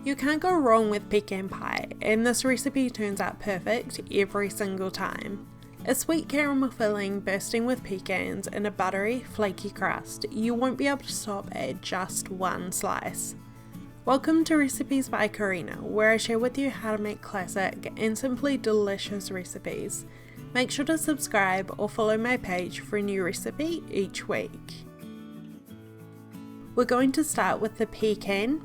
You can't go wrong with pecan pie, and this recipe turns out perfect every single time. A sweet caramel filling bursting with pecans and a buttery, flaky crust, you won't be able to stop at just one slice. Welcome to Recipes by Karina, where I share with you how to make classic and simply delicious recipes. Make sure to subscribe or follow my page for a new recipe each week. We're going to start with the pecan,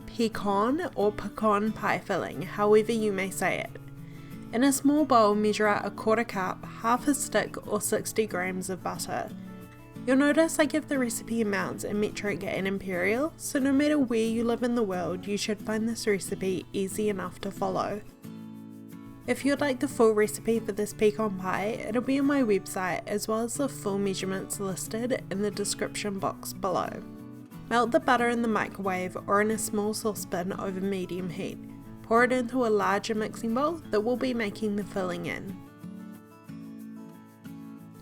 or pecan pie filling, however you may say it. In a small bowl, measure out a quarter cup, half a stick or 60 grams of butter. You'll notice I give the recipe amounts in metric and imperial, so no matter where you live in the world, you should find this recipe easy enough to follow. If you'd like the full recipe for this pecan pie, it'll be on my website as well as the full measurements listed in the description box below. Melt the butter in the microwave or in a small saucepan over medium heat. Pour it into a larger mixing bowl that we'll be making the filling in.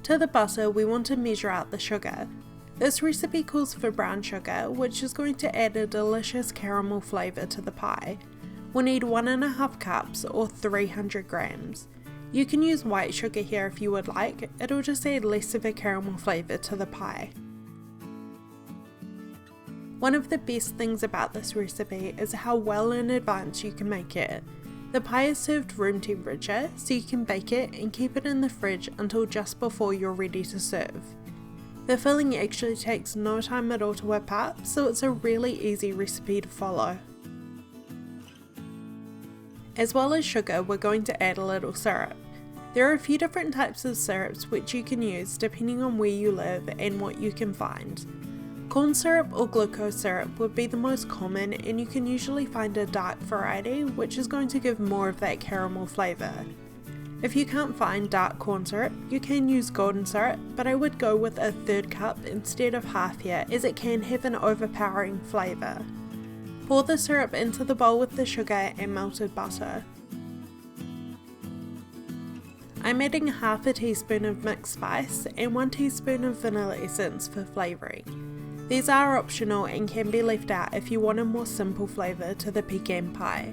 To the butter, we want to measure out the sugar. This recipe calls for brown sugar, which is going to add a delicious caramel flavour to the pie. We'll need 1.5 cups or 300 grams. You can use white sugar here if you would like, it'll just add less of a caramel flavour to the pie. One of the best things about this recipe is how well in advance you can make it. The pie is served room temperature, so you can bake it and keep it in the fridge until just before you're ready to serve. The filling actually takes no time at all to whip up, so it's a really easy recipe to follow. As well as sugar, we're going to add a little syrup. There are a few different types of syrups which you can use depending on where you live and what you can find. Corn syrup or glucose syrup would be the most common, and you can usually find a dark variety which is going to give more of that caramel flavour. If you can't find dark corn syrup, you can use golden syrup, but I would go with a 1/3 cup instead of half here as it can have an overpowering flavour. Pour the syrup into the bowl with the sugar and melted butter. I'm adding half a teaspoon of mixed spice and 1 teaspoon of vanilla essence for flavouring. These are optional and can be left out if you want a more simple flavour to the pecan pie.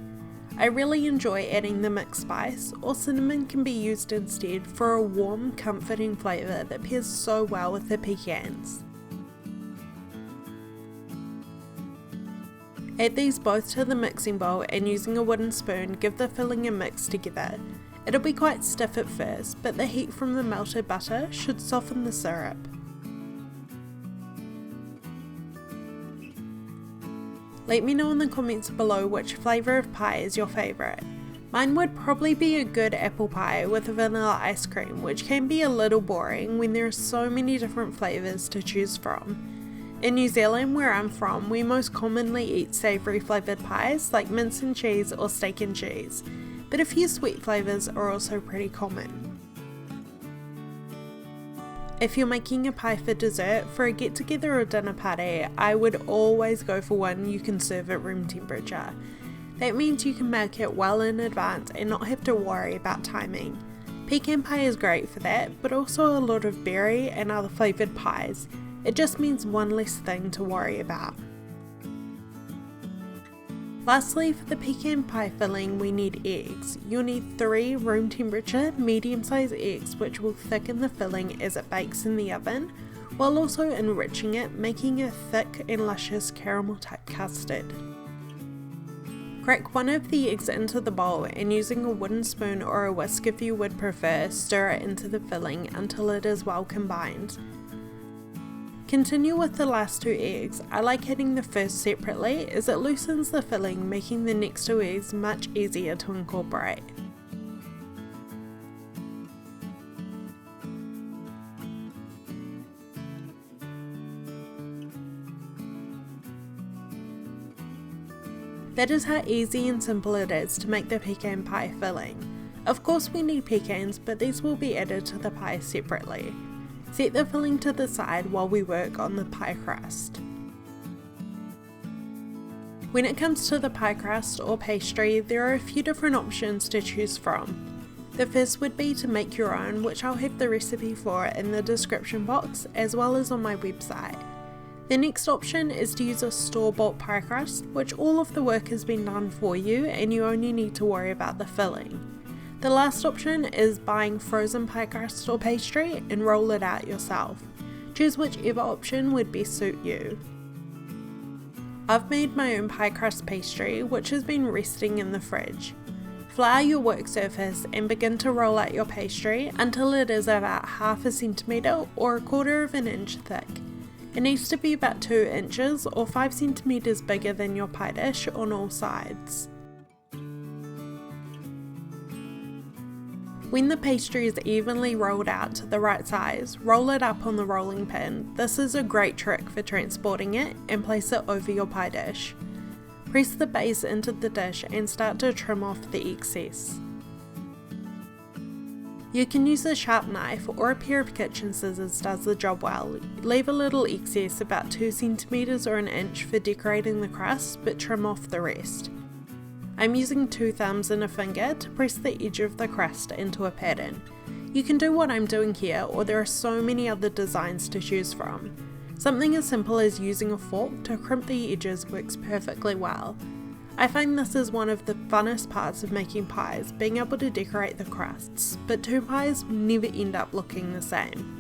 I really enjoy adding the mixed spice, or cinnamon can be used instead for a warm, comforting flavour that pairs so well with the pecans. Add these both to the mixing bowl and using a wooden spoon give the filling a mix together. It'll be quite stiff at first, but the heat from the melted butter should soften the syrup. Let me know in the comments below which flavour of pie is your favourite. Mine would probably be a good apple pie with vanilla ice cream, which can be a little boring when there are so many different flavours to choose from. In New Zealand, where I'm from, we most commonly eat savoury flavoured pies like mince and cheese or steak and cheese, but a few sweet flavours are also pretty common. If you're making a pie for dessert for a get together or dinner party, I would always go for one you can serve at room temperature. That means you can make it well in advance and not have to worry about timing. Pecan pie is great for that, but also a lot of berry and other flavoured pies. It just means one less thing to worry about. Lastly, for the pecan pie filling, we need eggs. You'll need 3 room temperature medium-sized eggs, which will thicken the filling as it bakes in the oven, while also enriching it, making a thick and luscious caramel type custard. Crack one of the eggs into the bowl and using a wooden spoon or a whisk if you would prefer, stir it into the filling until it is well combined. Continue with the last 2 eggs. I like adding the first separately as it loosens the filling, making the next 2 eggs much easier to incorporate. That is how easy and simple it is to make the pecan pie filling. Of course we need pecans, but these will be added to the pie separately. Set the filling to the side while we work on the pie crust. When it comes to the pie crust or pastry, there are a few different options to choose from. The first would be to make your own, which I'll have the recipe for in the description box as well as on my website. The next option is to use a store-bought pie crust, which all of the work has been done for you and you only need to worry about the filling. The last option is buying frozen pie crust or pastry and roll it out yourself. Choose whichever option would best suit you. I've made my own pie crust pastry, which has been resting in the fridge. Flour your work surface and begin to roll out your pastry until it is about 1/2 centimetre or 1/4 of an inch thick. It needs to be about 2 inches or 5 centimeters bigger than your pie dish on all sides. When the pastry is evenly rolled out to the right size, roll it up on the rolling pin. This is a great trick for transporting it, and place it over your pie dish. Press the base into the dish and start to trim off the excess. You can use a sharp knife or a pair of kitchen scissors does the job well. Leave a little excess, about 2 centimeters or an inch, for decorating the crust, but trim off the rest. I'm using 2 thumbs and a finger to press the edge of the crust into a pattern. You can do what I'm doing here, or there are so many other designs to choose from. Something as simple as using a fork to crimp the edges works perfectly well. I find this is one of the funnest parts of making pies, being able to decorate the crusts, but 2 pies never end up looking the same.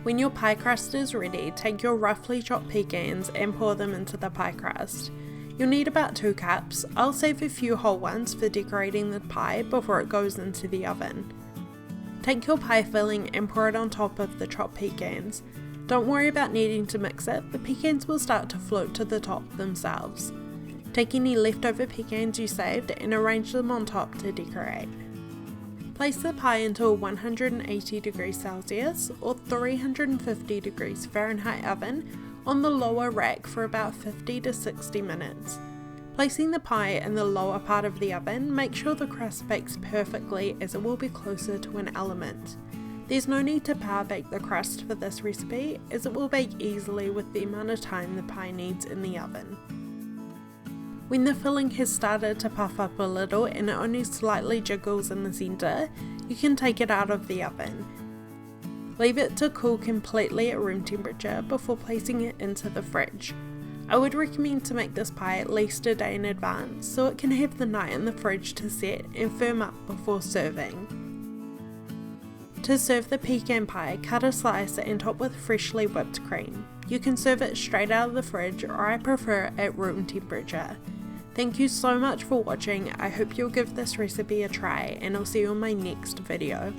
When your pie crust is ready, take your roughly chopped pecans and pour them into the pie crust. You'll need about 2 cups. I'll save a few whole ones for decorating the pie before it goes into the oven. Take your pie filling and pour it on top of the chopped pecans. Don't worry about needing to mix it, the pecans will start to float to the top themselves. Take any leftover pecans you saved and arrange them on top to decorate. Place the pie into a 180 degrees Celsius or 350 degrees Fahrenheit oven on the lower rack for about 50 to 60 minutes. Placing the pie in the lower part of the oven, make sure the crust bakes perfectly as it will be closer to an element. There's no need to power bake the crust for this recipe, as it will bake easily with the amount of time the pie needs in the oven. When the filling has started to puff up a little and it only slightly jiggles in the centre, you can take it out of the oven. Leave it to cool completely at room temperature before placing it into the fridge. I would recommend to make this pie at least a day in advance so it can have the night in the fridge to set and firm up before serving. To serve the pecan pie, cut a slice and top with freshly whipped cream. You can serve it straight out of the fridge, or I prefer at room temperature. Thank you so much for watching. I hope you'll give this recipe a try, and I'll see you in my next video.